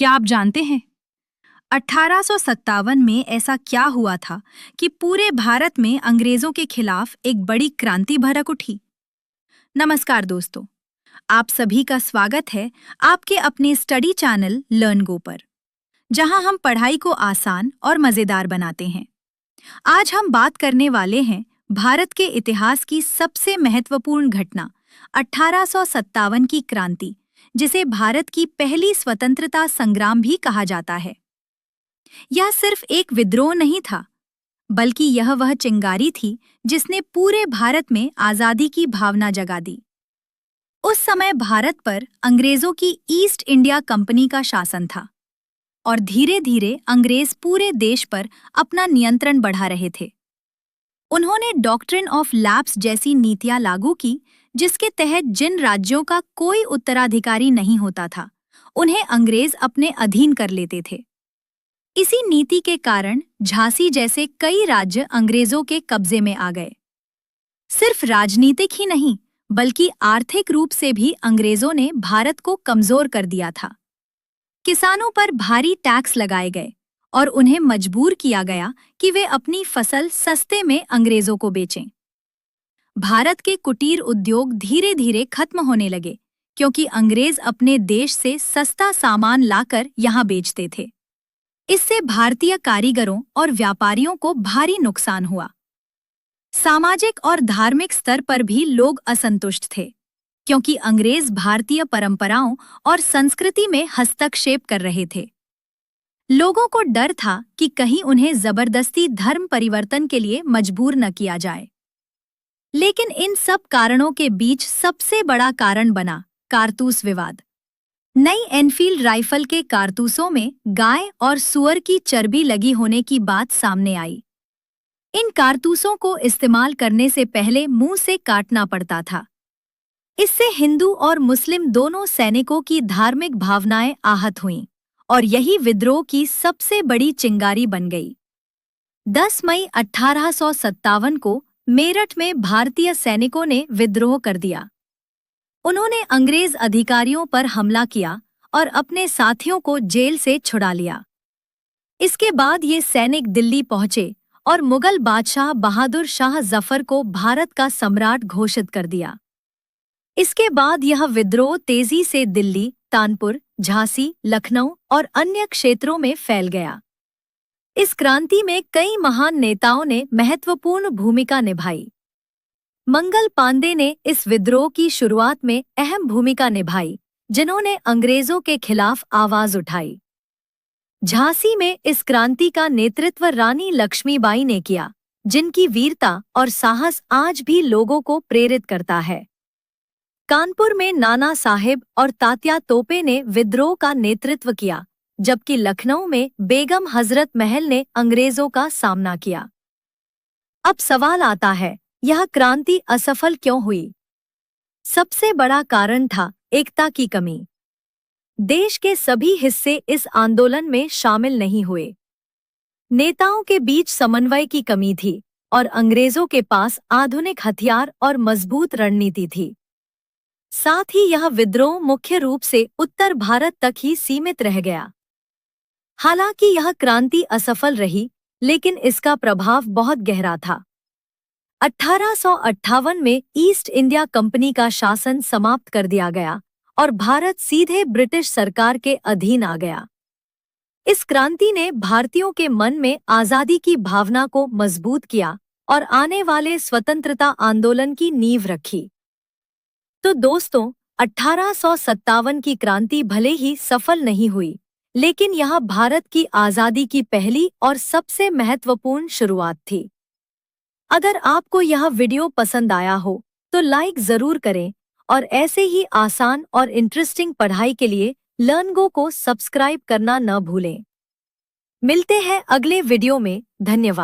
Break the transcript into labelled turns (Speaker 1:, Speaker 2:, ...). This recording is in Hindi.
Speaker 1: क्या आप जानते हैं 1857 में ऐसा क्या हुआ था कि पूरे भारत में अंग्रेजों के खिलाफ एक बड़ी क्रांति भड़क उठी। नमस्कार दोस्तों, आप सभी का स्वागत है आपके अपने स्टडी चैनल लर्न गो पर, जहां हम पढ़ाई को आसान और मजेदार बनाते हैं। आज हम बात करने वाले हैं भारत के इतिहास की सबसे महत्वपूर्ण घटना 1857 की क्रांति, जिसे भारत की पहली स्वतंत्रता संग्राम भी कहा जाता है। यह सिर्फ एक विद्रोह नहीं था, बल्कि यह वह चिंगारी थी जिसने पूरे भारत में आजादी की भावना जगा दी। उस समय भारत पर अंग्रेजों की ईस्ट इंडिया कंपनी का शासन था और धीरे धीरे अंग्रेज पूरे देश पर अपना नियंत्रण बढ़ा रहे थे। उन्होंने डॉक्ट्रिन ऑफ लैप्स जैसी नीतियां लागू की, जिसके तहत जिन राज्यों का कोई उत्तराधिकारी नहीं होता था, उन्हें अंग्रेज अपने अधीन कर लेते थे। इसी नीति के कारण झांसी जैसे कई राज्य अंग्रेजों के कब्जे में आ गए। सिर्फ राजनीतिक ही नहीं, बल्कि आर्थिक रूप से भी अंग्रेजों ने भारत को कमजोर कर दिया था। किसानों पर भारी टैक्स लगाए गए और उन्हें मजबूर किया गया कि वे अपनी फसल सस्ते में अंग्रेजों को बेचें। भारत के कुटीर उद्योग धीरे धीरे खत्म होने लगे, क्योंकि अंग्रेज अपने देश से सस्ता सामान लाकर यहाँ बेचते थे। इससे भारतीय कारीगरों और व्यापारियों को भारी नुकसान हुआ। सामाजिक और धार्मिक स्तर पर भी लोग असंतुष्ट थे, क्योंकि अंग्रेज भारतीय परंपराओं और संस्कृति में हस्तक्षेप कर रहे थे। लोगों को डर था कि कहीं उन्हें जबरदस्ती धर्म परिवर्तन के लिए मजबूर न किया जाए। लेकिन इन सब कारणों के बीच सबसे बड़ा कारण बना कारतूस विवाद। नई एनफील्ड राइफल के कारतूसों में गाय और सूअर की चर्बी लगी होने की बात सामने आई। इन कारतूसों को इस्तेमाल करने से पहले मुंह से काटना पड़ता था। इससे हिंदू और मुस्लिम दोनों सैनिकों की धार्मिक भावनाएं आहत हुईं और यही विद्रोह की सबसे बड़ी चिंगारी बन गई। 10 मई 1857 को मेरठ में भारतीय सैनिकों ने विद्रोह कर दिया। उन्होंने अंग्रेज अधिकारियों पर हमला किया और अपने साथियों को जेल से छुड़ा लिया। इसके बाद ये सैनिक दिल्ली पहुंचे और मुगल बादशाह बहादुर शाह जफर को भारत का सम्राट घोषित कर दिया। इसके बाद यह विद्रोह तेजी से दिल्ली, कानपुर, झांसी, लखनऊ और अन्य क्षेत्रों में फैल गया। इस क्रांति में कई महान नेताओं ने महत्वपूर्ण भूमिका निभाई। मंगल पांडे ने इस विद्रोह की शुरुआत में अहम भूमिका निभाई, जिन्होंने अंग्रेजों के खिलाफ आवाज उठाई। झांसी में इस क्रांति का नेतृत्व रानी लक्ष्मीबाई ने किया, जिनकी वीरता और साहस आज भी लोगों को प्रेरित करता है। कानपुर में नाना साहेब और तात्या तोपे ने विद्रोह का नेतृत्व किया, जबकि लखनऊ में बेगम हजरत महल ने अंग्रेजों का सामना किया। अब सवाल आता है, यह क्रांति असफल क्यों हुई? सबसे बड़ा कारण था एकता की कमी। देश के सभी हिस्से इस आंदोलन में शामिल नहीं हुए। नेताओं के बीच समन्वय की कमी थी और अंग्रेजों के पास आधुनिक हथियार और मजबूत रणनीति थी। साथ ही यह विद्रोह मुख्य रूप से उत्तर भारत तक ही सीमित रह गया। हालांकि यह क्रांति असफल रही, लेकिन इसका प्रभाव बहुत गहरा था। 1858 में ईस्ट इंडिया कंपनी का शासन समाप्त कर दिया गया और भारत सीधे ब्रिटिश सरकार के अधीन आ गया। इस क्रांति ने भारतीयों के मन में आजादी की भावना को मजबूत किया और आने वाले स्वतंत्रता आंदोलन की नींव रखी। तो दोस्तों, 1857 की क्रांति भले ही सफल नहीं हुई, लेकिन यह भारत की आजादी की पहली और सबसे महत्वपूर्ण शुरुआत थी। अगर आपको यह वीडियो पसंद आया हो तो लाइक जरूर करें और ऐसे ही आसान और इंटरेस्टिंग पढ़ाई के लिए लर्न गो को सब्सक्राइब करना न भूलें। मिलते हैं अगले वीडियो में। धन्यवाद।